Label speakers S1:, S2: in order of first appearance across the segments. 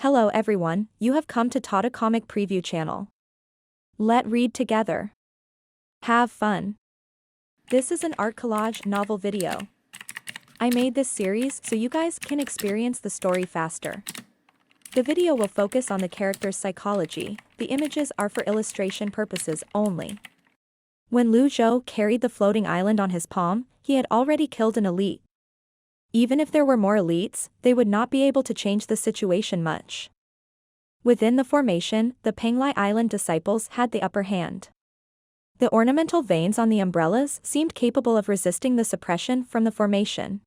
S1: Hello everyone, you have come to Tata Comic Preview channel. Let read together. Have fun. This is an art collage novel video. I made this series so you guys can experience the story faster. The video will focus on the character's psychology, the images are for illustration purposes only. When Zhou carried the floating island on his palm, he had already killed an elite. Even if there were more elites, they would not be able to change the situation much. Within the formation, the Penglai Island disciples had the upper hand. The ornamental veins on the umbrellas seemed capable of resisting the suppression from the formation.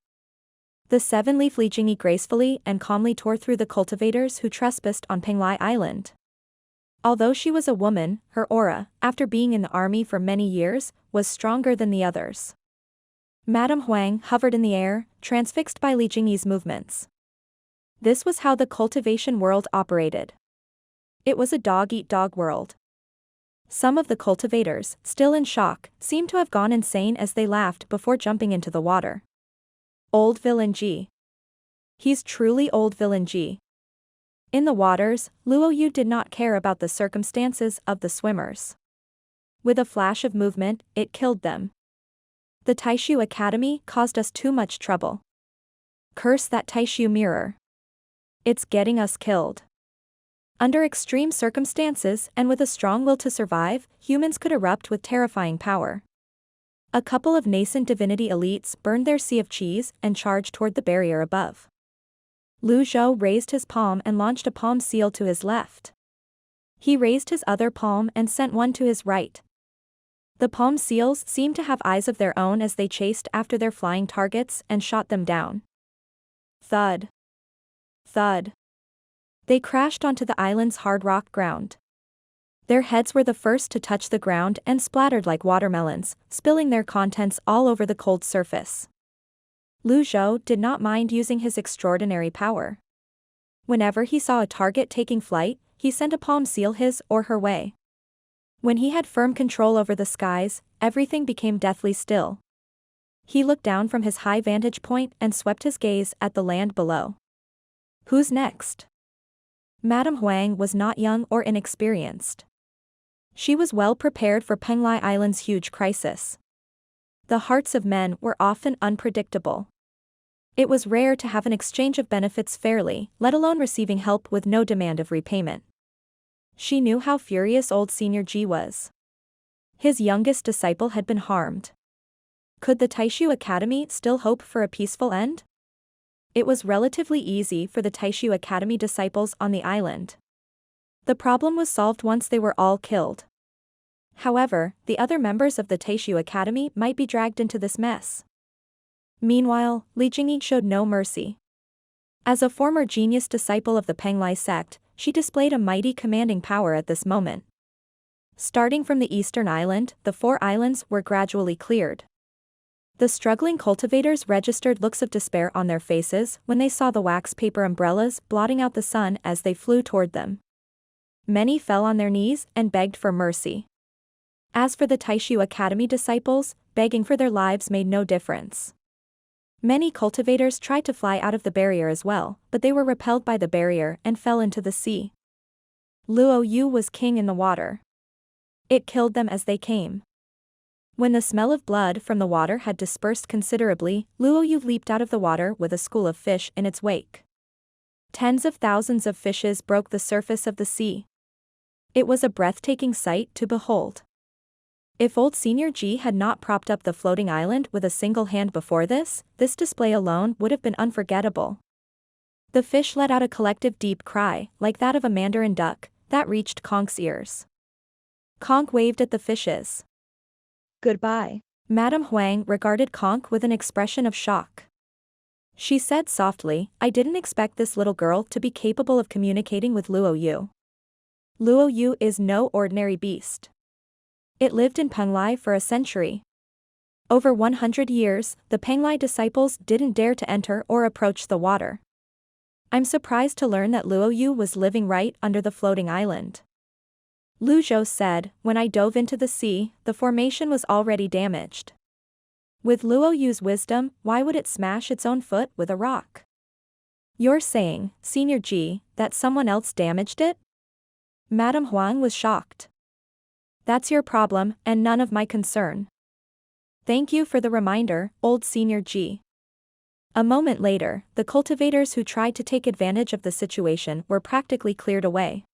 S1: The seven-leaf Zhenghai gracefully and calmly tore through the cultivators who trespassed on Penglai Island. Although she was a woman, her aura, after being in the army for many years, was stronger than the others. Madame Huang hovered in the air, transfixed by Zhenghai's movements. This was how the cultivation world operated. It was a dog-eat-dog world. Some of the cultivators, still in shock, seemed to have gone insane as they laughed before jumping into the water. Old villain G. He's truly old villain G. In the waters, Luoyu did not care about the circumstances of the swimmers. With a flash of movement, it killed them. The Taishu Academy caused us too much trouble. Curse that Taishu mirror. It's getting us killed. Under extreme circumstances and with a strong will to survive, humans could erupt with terrifying power. A couple of nascent divinity elites burned their sea of cheese and charged toward the barrier above. Zhou raised his palm and launched a palm seal to his left. He raised his other palm and sent one to his right. The palm seals seemed to have eyes of their own as they chased after their flying targets and shot them down. Thud. Thud. They crashed onto the island's hard rock ground. Their heads were the first to touch the ground and splattered like watermelons, spilling their contents all over the cold surface. Zhou did not mind using his extraordinary power. Whenever he saw a target taking flight, he sent a palm seal his or her way. When he had firm control over the skies, everything became deathly still. He looked down from his high vantage point and swept his gaze at the land below. Who's next? Madame Huang was not young or inexperienced. She was well prepared for Penglai Island's huge crisis. The hearts of men were often unpredictable. It was rare to have an exchange of benefits fairly, let alone receiving help with no demand of repayment. She knew how furious old Senior G was. His youngest disciple had been harmed. Could the Taishu Academy still hope for a peaceful end? It was relatively easy for the Taishu Academy disciples on the island. The problem was solved once they were all killed. However, the other members of the Taishu Academy might be dragged into this mess. Meanwhile, Zhenghai showed no mercy. As a former genius disciple of the Penglai Sect, she displayed a mighty commanding power at this moment. Starting from the eastern island, the 4 islands were gradually cleared. The struggling cultivators registered looks of despair on their faces when they saw the wax paper umbrellas blotting out the sun as they flew toward them. Many fell on their knees and begged for mercy. As for the Taishu Academy disciples, begging for their lives made no difference. Many cultivators tried to fly out of the barrier as well, but they were repelled by the barrier and fell into the sea. Luoyu was king in the water. It killed them as they came. When the smell of blood from the water had dispersed considerably, Luoyu leaped out of the water with a school of fish in its wake. Tens of thousands of fishes broke the surface of the sea. It was a breathtaking sight to behold. If old Senior G had not propped up the floating island with a single hand before this display alone would have been unforgettable. The fish let out a collective deep cry, like that of a mandarin duck, that reached Konk's ears. Konk waved at the fishes. Goodbye. Madame Huang regarded Konk with an expression of shock. She said softly, I didn't expect this little girl to be capable of communicating with Luoyu. Luoyu is no ordinary beast. It lived in Penglai for a century. Over 100 years, the Penglai disciples didn't dare to enter or approach the water. I'm surprised to learn that Luoyu was living right under the floating island. Zhou said, when I dove into the sea, the formation was already damaged. With Luoyu's wisdom, why would it smash its own foot with a rock? You're saying, Senior G, that someone else damaged it? Madame Huang was shocked. That's your problem, and none of my concern. Thank you for the reminder, old Senior G. A moment later, the cultivators who tried to take advantage of the situation were practically cleared away.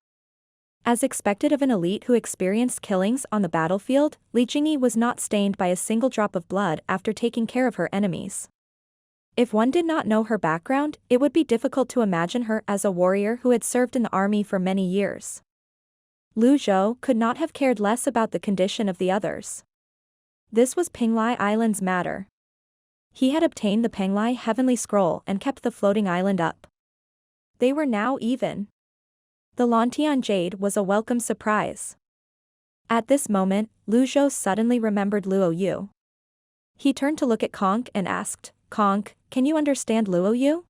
S1: As expected of an elite who experienced killings on the battlefield, Li Jingyi was not stained by a single drop of blood after taking care of her enemies. If one did not know her background, it would be difficult to imagine her as a warrior who had served in the army for many years. Lu Zhou could not have cared less about the condition of the others. This was Penglai Island's matter. He had obtained the Penglai Heavenly Scroll and kept the floating island up. They were now even. The Lantian Jade was a welcome surprise. At this moment, Lu Zhou suddenly remembered Luo Yu. He turned to look at Conk and asked, Conk, can you understand Luo Yu?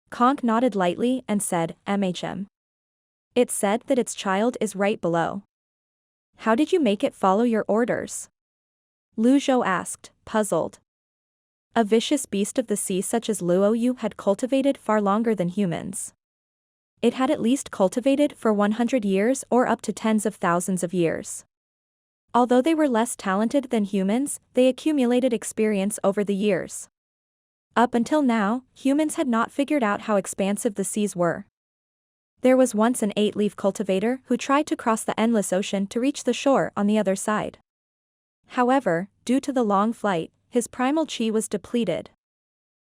S1: Conk nodded lightly and said, MHM. It said that its child is right below. How did you make it follow your orders? Lu Zhou asked, puzzled. A vicious beast of the sea such as Luo Yu had cultivated far longer than humans. It had at least cultivated for 100 years or up to tens of thousands of years. Although they were less talented than humans, they accumulated experience over the years. Up until now, humans had not figured out how expansive the seas were. There was once an 8-leaf cultivator who tried to cross the endless ocean to reach the shore on the other side. However, due to the long flight, his primal chi was depleted.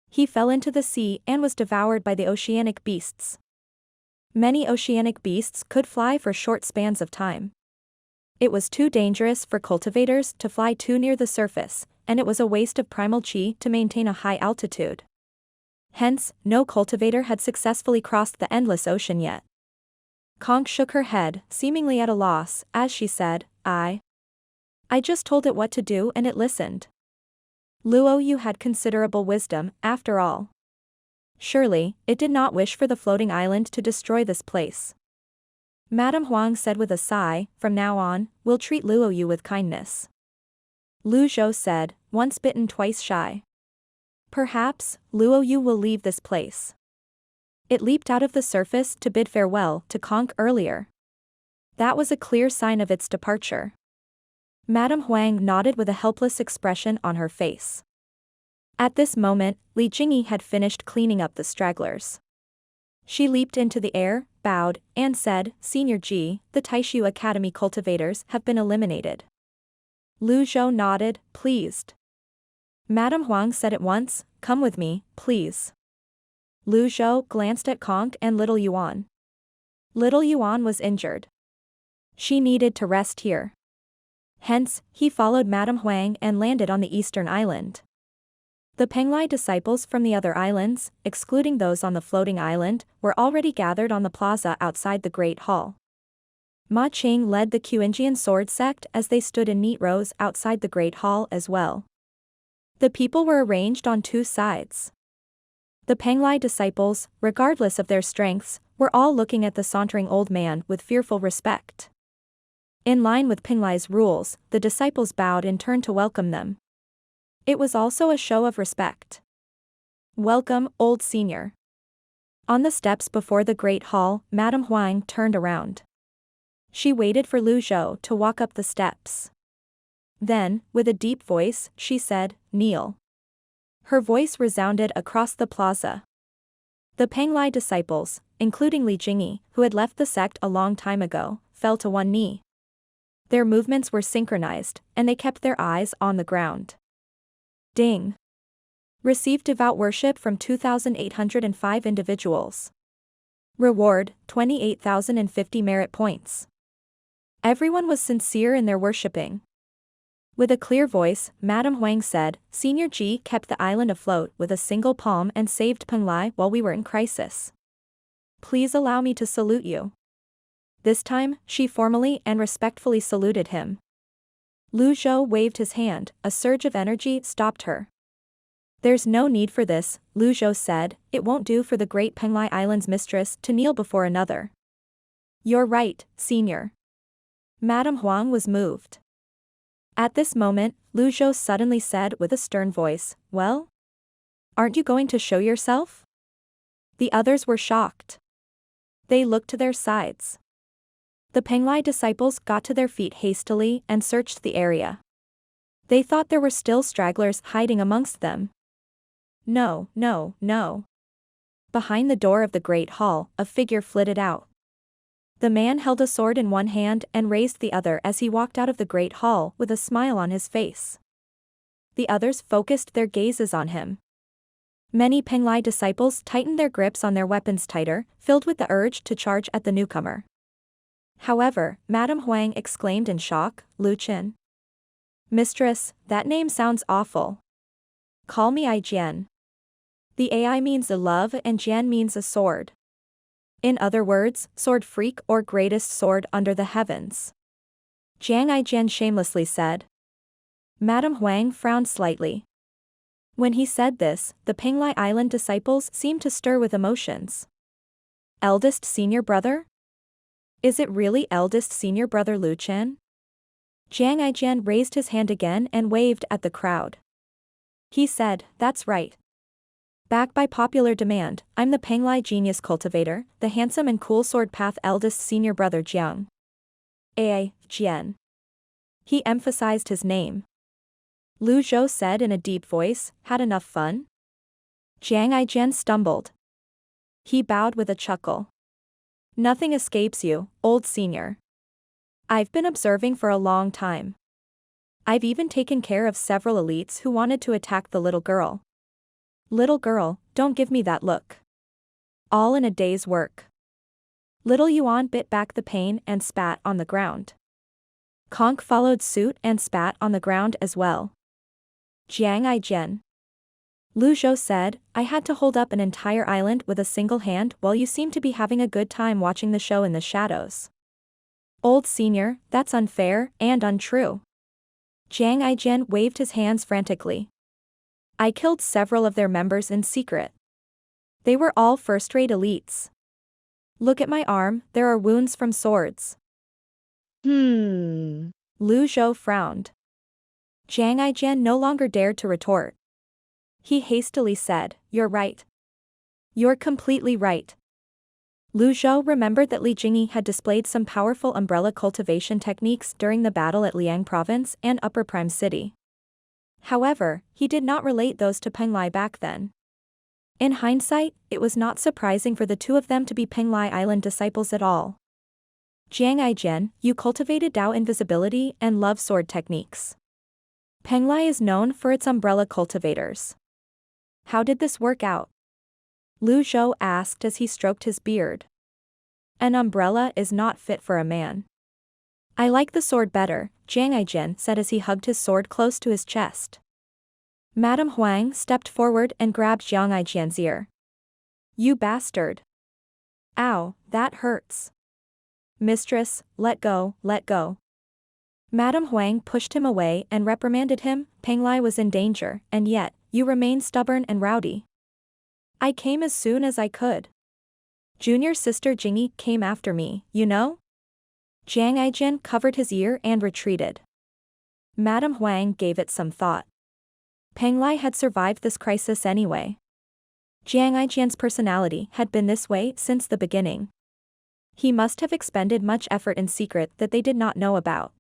S1: He fell into the sea and was devoured by the oceanic beasts. Many oceanic beasts could fly for short spans of time. It was too dangerous for cultivators to fly too near the surface, and it was a waste of primal chi to maintain a high altitude. Hence, no cultivator had successfully crossed the endless ocean yet. Conk shook her head, seemingly at a loss, as she said, I just told it what to do and it listened. Luo Yu had considerable wisdom, after all. Surely, it did not wish for the floating island to destroy this place. Madame Huang said with a sigh, from now on, we'll treat Luo Yu with kindness. Lu Zhou said, once bitten twice shy. Perhaps, Luo Yu will leave this place. It leaped out of the surface to bid farewell to Conk earlier. That was a clear sign of its departure. Madame Huang nodded with a helpless expression on her face. At this moment, Li Jingyi had finished cleaning up the stragglers. She leaped into the air, bowed, and said, Senior G, the Taishu Academy cultivators have been eliminated. Lu Zhou nodded, pleased. Madame Huang said at once, come with me, please. Lu Zhou glanced at Conk and little Yuan. Little Yuan was injured. She needed to rest here. Hence, he followed Madame Huang and landed on the eastern island. The Penglai disciples from the other islands, excluding those on the floating island, were already gathered on the plaza outside the Great Hall. Ma Qing led the Qinjian sword sect as they stood in neat rows outside the Great Hall as well. The people were arranged on two sides. The Penglai disciples, regardless of their strengths, were all looking at the sauntering old man with fearful respect. In line with Penglai's rules, the disciples bowed in turn to welcome them. It was also a show of respect. Welcome, old senior. On the steps before the Great Hall, Madame Huang turned around. She waited for Lu Zhou to walk up the steps. Then, with a deep voice, she said, kneel. Her voice resounded across the plaza. The Penglai disciples, including Li Jingyi, who had left the sect a long time ago, fell to one knee. Their movements were synchronized, and they kept their eyes on the ground. Ding. Received devout worship from 2,805 individuals. Reward, 28,050 merit points. Everyone was sincere in their worshipping. With a clear voice, Madame Huang said, Senior G kept the island afloat with a single palm and saved Penglai while we were in crisis. Please allow me to salute you. This time, she formally and respectfully saluted him. Lu Zhou waved his hand, a surge of energy stopped her. There's no need for this, Lu Zhou said, it won't do for the great Penglai Island's mistress to kneel before another. You're right, senior. Madame Huang was moved. At this moment, Lu Zhou suddenly said with a stern voice, well? Aren't you going to show yourself? The others were shocked. They looked to their sides. The Penglai disciples got to their feet hastily and searched the area. They thought there were still stragglers hiding amongst them. No, no, no. Behind the door of the great hall, a figure flitted out. The man held a sword in one hand and raised the other as he walked out of the great hall with a smile on his face. The others focused their gazes on him. Many Penglai disciples tightened their grips on their weapons tighter, filled with the urge to charge at the newcomer. However, Madame Huang exclaimed in shock, "Lu Qin. Mistress, that name sounds awful. Call me Jian. The AI means a love and Jian means a sword. In other words, sword freak or greatest sword under the heavens." Jian shamelessly said. Madame Huang frowned slightly. When he said this, the Penglai Island disciples seemed to stir with emotions. Eldest senior brother? Is it really eldest senior brother Lu Qin? Jian raised his hand again and waved at the crowd. He said, "That's right. Back by popular demand, I'm the Penglai genius cultivator, the handsome and cool sword path eldest senior brother Jiang. Jian." He emphasized his name. Lu Zhou said in a deep voice, "Had enough fun?" Jian stumbled. He bowed with a chuckle. "Nothing escapes you, old senior. I've been observing for a long time. I've even taken care of several elites who wanted to attack the little girl. Little girl, don't give me that look. All in a day's work." Little Yuan bit back the pain and spat on the ground. Conk followed suit and spat on the ground as well. Jian. Lu Zhou said, "I had to hold up an entire island with a single hand while you seem to be having a good time watching the show in the shadows. Old senior, that's unfair and untrue." Jian waved his hands frantically. "I killed several of their members in secret. They were all first-rate elites. Look at my arm, there are wounds from swords." Lu Zhou frowned. Jian no longer dared to retort. He hastily said, "You're right. You're completely right." Lu Zhou remembered that Li Jingyi had displayed some powerful umbrella cultivation techniques during the battle at Liang Province and Upper Prime City. However, he did not relate those to Penglai back then. In hindsight, it was not surprising for the two of them to be Penglai Island disciples at all. Jian, you cultivated Dao invisibility and love sword techniques. Penglai is known for its umbrella cultivators. How did this work out? Lu Zhou asked as he stroked his beard. An umbrella is not fit for a man. I like the sword better, Jian said as he hugged his sword close to his chest. Madame Huang stepped forward and grabbed Jian's ear. You bastard. Ow, that hurts. Mistress, let go, let go. Madame Huang pushed him away and reprimanded him. Penglai was in danger, and yet, you remain stubborn and rowdy. I came as soon as I could. Junior sister Jingyi came after me, you know? Jian covered his ear and retreated. Madame Huang gave it some thought. Penglai had survived this crisis anyway. Jian's personality had been this way since the beginning. He must have expended much effort in secret that they did not know about.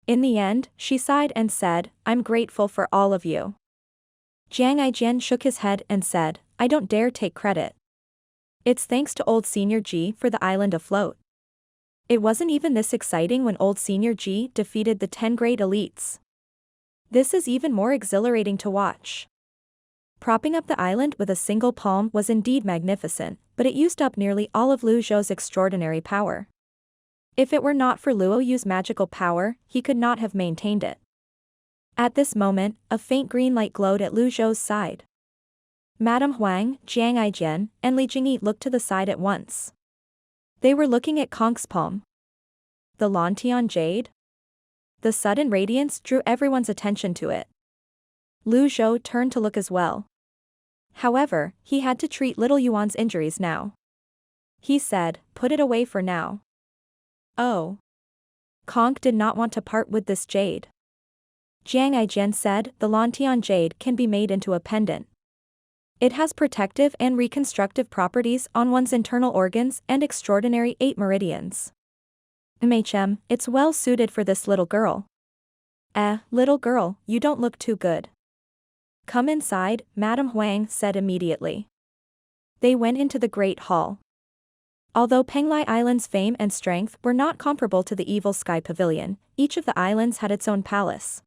S1: In the end, she sighed and said, I'm grateful for all of you. Jian shook his head and said, I don't dare take credit. It's thanks to old Senior G for the island afloat. It wasn't even this exciting when old Senior G defeated the 10 great elites. This is even more exhilarating to watch. Propping up the island with a single palm was indeed magnificent, but it used up nearly all of Lu Zhou's extraordinary power. If it were not for Luo Yu's magical power, he could not have maintained it. At this moment, a faint green light glowed at Lu Zhou's side. Madame Huang, Jian, and Li Jingyi looked to the side at once. They were looking at Konk's palm. The Lantian jade? The sudden radiance drew everyone's attention to it. Lu Zhou turned to look as well. However, he had to treat little Yuan's injuries now. He said, put it away for now. Oh. Konk did not want to part with this jade. Jian said, the Lantian jade can be made into a pendant. It has protective and reconstructive properties on one's internal organs and extraordinary 8 meridians. It's well suited for this little girl. Little girl, you don't look too good. Come inside, Madame Huang said immediately. They went into the Great Hall. Although Penglai Island's fame and strength were not comparable to the Evil Sky Pavilion, each of the islands had its own palace.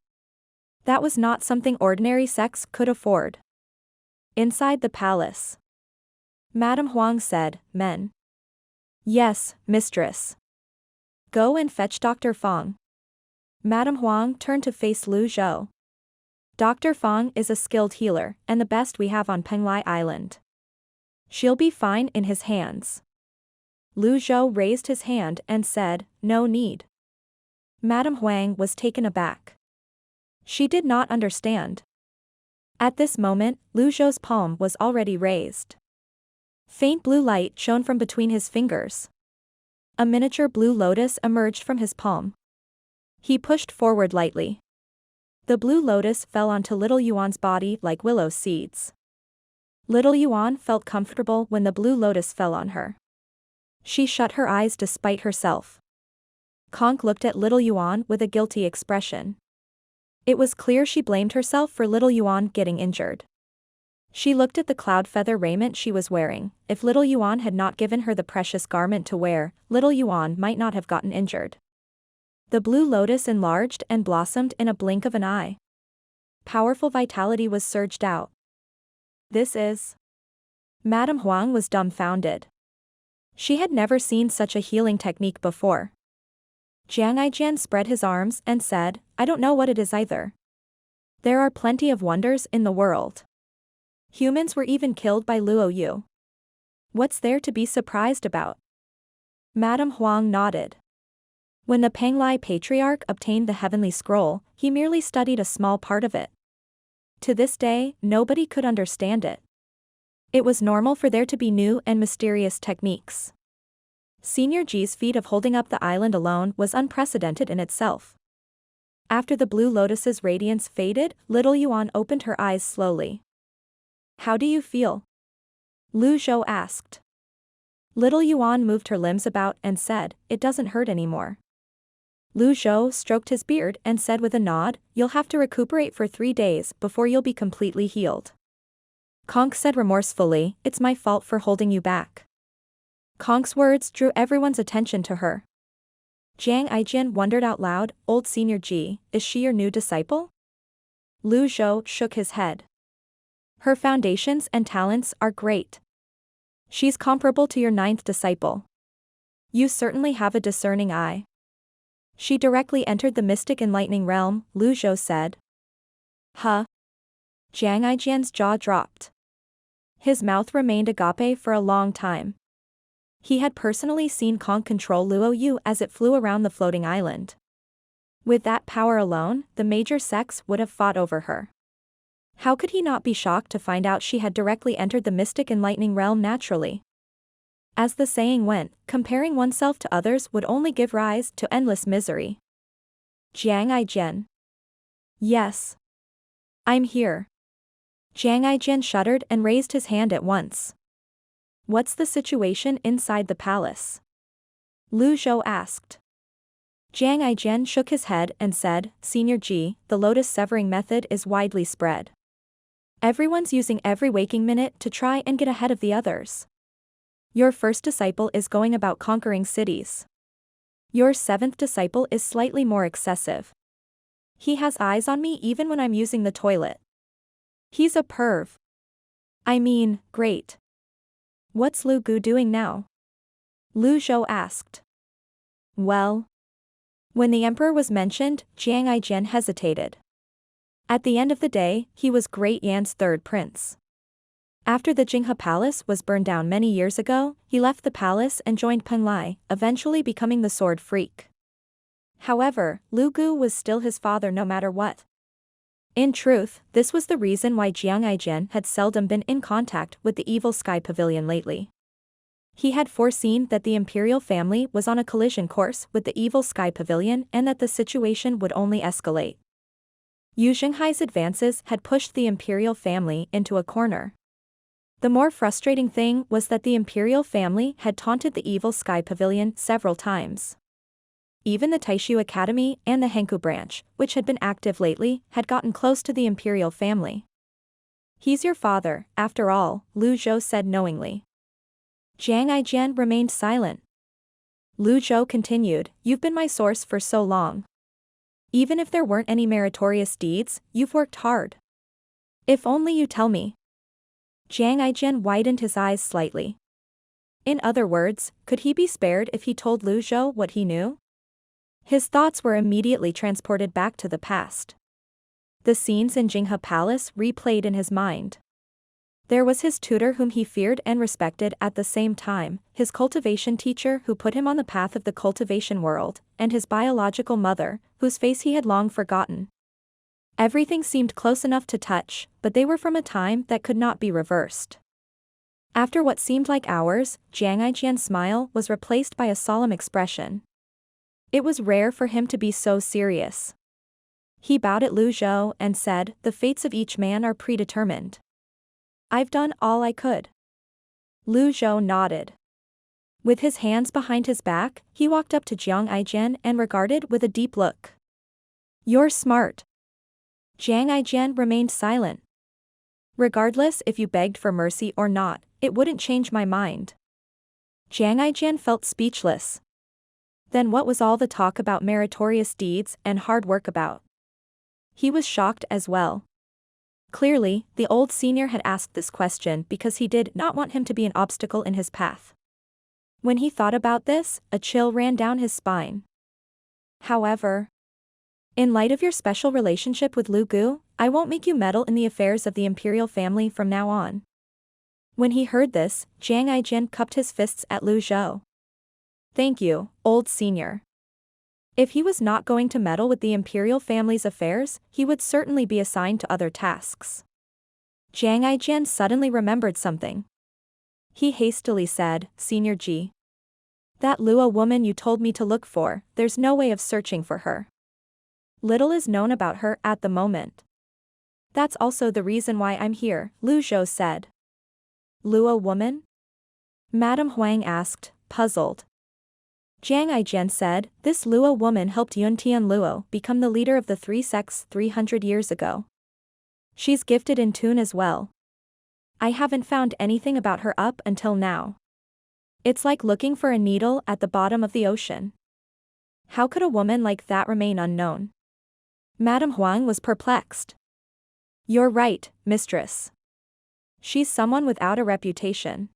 S1: That was not something ordinary sects could afford. Inside the palace, Madame Huang said, men. Yes, mistress. Go and fetch Dr. Fang. Madame Huang turned to face Zhou. Dr. Fang is a skilled healer and the best we have on Penglai Island. She'll be fine in his hands. Zhou raised his hand and said, no need. Madame Huang was taken aback. She did not understand. At this moment, Zhou's palm was already raised. Faint blue light shone from between his fingers. A miniature blue lotus emerged from his palm. He pushed forward lightly. The blue lotus fell onto little Yuan's body like willow seeds. Little Yuan felt comfortable when the blue lotus fell on her. She shut her eyes despite herself. Conk looked at little Yuan with a guilty expression. It was clear she blamed herself for little Yuan getting injured. She looked at the cloud feather raiment she was wearing. If little Yuan had not given her the precious garment to wear, little Yuan might not have gotten injured. The blue lotus enlarged and blossomed in a blink of an eye. Powerful vitality was surged out. This is... Madame Huang was dumbfounded. She had never seen such a healing technique before. Zhenghai spread his arms and said, I don't know what it is either. There are plenty of wonders in the world. Humans were even killed by Luo Yu. What's there to be surprised about? Madame Huang nodded. When the Penglai Patriarch obtained the heavenly scroll, he merely studied a small part of it. To this day, nobody could understand it. It was normal for there to be new and mysterious techniques. Senior Ji's feat of holding up the island alone was unprecedented in itself. After the blue lotus's radiance faded, little Yuan opened her eyes slowly. How do you feel? Zhou asked. Little Yuan moved her limbs about and said, it doesn't hurt anymore. Zhou stroked his beard and said with a nod, you'll have to recuperate for 3 days before you'll be completely healed. Conk said remorsefully, it's my fault for holding you back. Konk's words drew everyone's attention to her. Zhang wondered out loud, old Senior Ji, is she your new disciple? Zhou shook his head. Her foundations and talents are great. She's comparable to your 9th disciple. You certainly have a discerning eye. She directly entered the mystic enlightening realm, Zhou said. Huh? Zhang jaw dropped. His mouth remained agape for a long time. He had personally seen Kong control Luo Yu as it flew around the floating island. With that power alone, the major sects would have fought over her. How could he not be shocked to find out she had directly entered the mystic enlightening realm naturally? As the saying went, comparing oneself to others would only give rise to endless misery. Zhang. Yes. I'm here. Zhang shuddered and raised his hand at once. What's the situation inside the palace? Zhou asked. Zhang shook his head and said, Senior Ji, the lotus severing method is widely spread. Everyone's using every waking minute to try and get ahead of the others. Your 1st disciple is going about conquering cities. Your 7th disciple is slightly more excessive. He has eyes on me even when I'm using the toilet. He's a perv. I mean, great. What's Lu Gu doing now? Zhou asked. Well. When the emperor was mentioned, Zhang hesitated. At the end of the day, he was Great Yan's 3rd prince. After the Zhenghai palace was burned down many years ago, he left the palace and joined Penglai, eventually becoming the sword freak. However, Lu Gu was still his father no matter what. In truth, this was the reason why Zhang had seldom been in contact with the Evil Sky Pavilion lately. He had foreseen that the imperial family was on a collision course with the Evil Sky Pavilion and that the situation would only escalate. Zhenghai's advances had pushed the imperial family into a corner. The more frustrating thing was that the imperial family had taunted the evil Sky Pavilion several times. Even the Taishu Academy and the Henku branch, which had been active lately, had gotten close to the imperial family. He's your father, after all, Lu Zhou said knowingly. Jiang Aijian remained silent. Lu Zhou continued, you've been my source for so long. Even if there weren't any meritorious deeds, you've worked hard. If only you tell me. Jiang Aijian widened his eyes slightly. In other words, could he be spared if he told Lu Zhou what he knew? His thoughts were immediately transported back to the past. The scenes in Zhenghai Palace replayed in his mind. There was his tutor whom he feared and respected at the same time, his cultivation teacher who put him on the path of the cultivation world, and his biological mother, whose face he had long forgotten. Everything seemed close enough to touch, but they were from a time that could not be reversed. After what seemed like hours, Jiang Aijian's smile was replaced by a solemn expression. It was rare for him to be so serious. He bowed at Lu Zhou and said, the fates of each man are predetermined. I've done all I could. Lu Zhou nodded. With his hands behind his back, he walked up to Jiang Aijian and regarded with a deep look. You're smart. Jiang Aijian remained silent. Regardless if you begged for mercy or not, it wouldn't change my mind. Jiang Aijian felt speechless. Then what was all the talk about meritorious deeds and hard work about? He was shocked as well. Clearly, the old senior had asked this question because he did not want him to be an obstacle in his path. When he thought about this, a chill ran down his spine. However, in light of your special relationship with Lu Gu, I won't make you meddle in the affairs of the imperial family from now on. When he heard this, Jiang Aijian cupped his fists at Lu Zhou. Thank you, old senior. If he was not going to meddle with the imperial family's affairs, he would certainly be assigned to other tasks. Jiang Aijian suddenly remembered something. He hastily said, Senior Ji. That Lua woman you told me to look for, there's no way of searching for her. Little is known about her at the moment. That's also the reason why I'm here, Lu Zhou said. Lua woman? Madame Huang asked, puzzled. Jiang Aijian said, this Lua woman helped Yuntian Luo become the leader of the three sects 300 years ago. She's gifted in tune as well. I haven't found anything about her up until now. It's like looking for a needle at the bottom of the ocean. How could a woman like that remain unknown? Madame Huang was perplexed. You're right, mistress. She's someone without a reputation.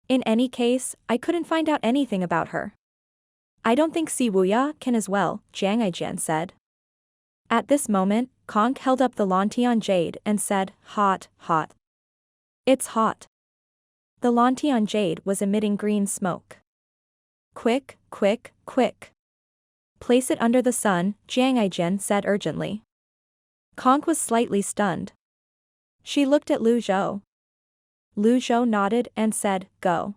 S1: In any case, I couldn't find out anything about her. I don't think Si Wuya can as well, Jiang Aijian said. At this moment, Conk held up the Lantian jade and said, hot, hot. It's hot. The Lantian jade was emitting green smoke. Quick, quick, quick. Place it under the sun, Jiang Aijian said urgently. Conk was slightly stunned. She looked at Lu Zhou. Lu Zhou nodded and said, go.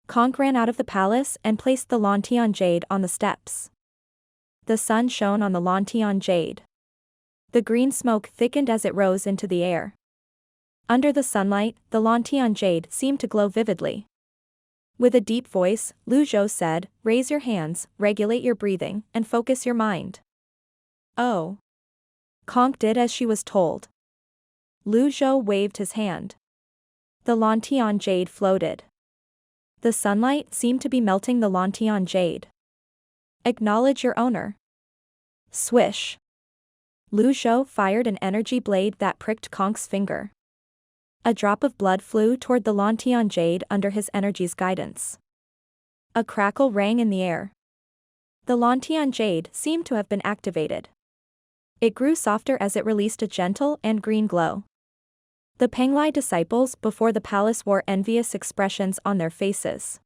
S1: Conk ran out of the palace and placed the Lantian jade on the steps. The sun shone on the Lantian jade. The green smoke thickened as it rose into the air. Under the sunlight, the Lantian jade seemed to glow vividly. With a deep voice, Lu Zhou said, raise your hands, regulate your breathing, and focus your mind. Oh. Conk did as she was told. Lu Zhou waved his hand. The Lantian jade floated. The sunlight seemed to be melting the Lantian jade. Acknowledge your owner. Swish. Lu Zhou fired an energy blade that pricked Conk's finger. A drop of blood flew toward the Lantian jade under his energy's guidance. A crackle rang in the air. The Lantian jade seemed to have been activated. It grew softer as it released a gentle and green glow. The Penglai disciples before the palace wore envious expressions on their faces.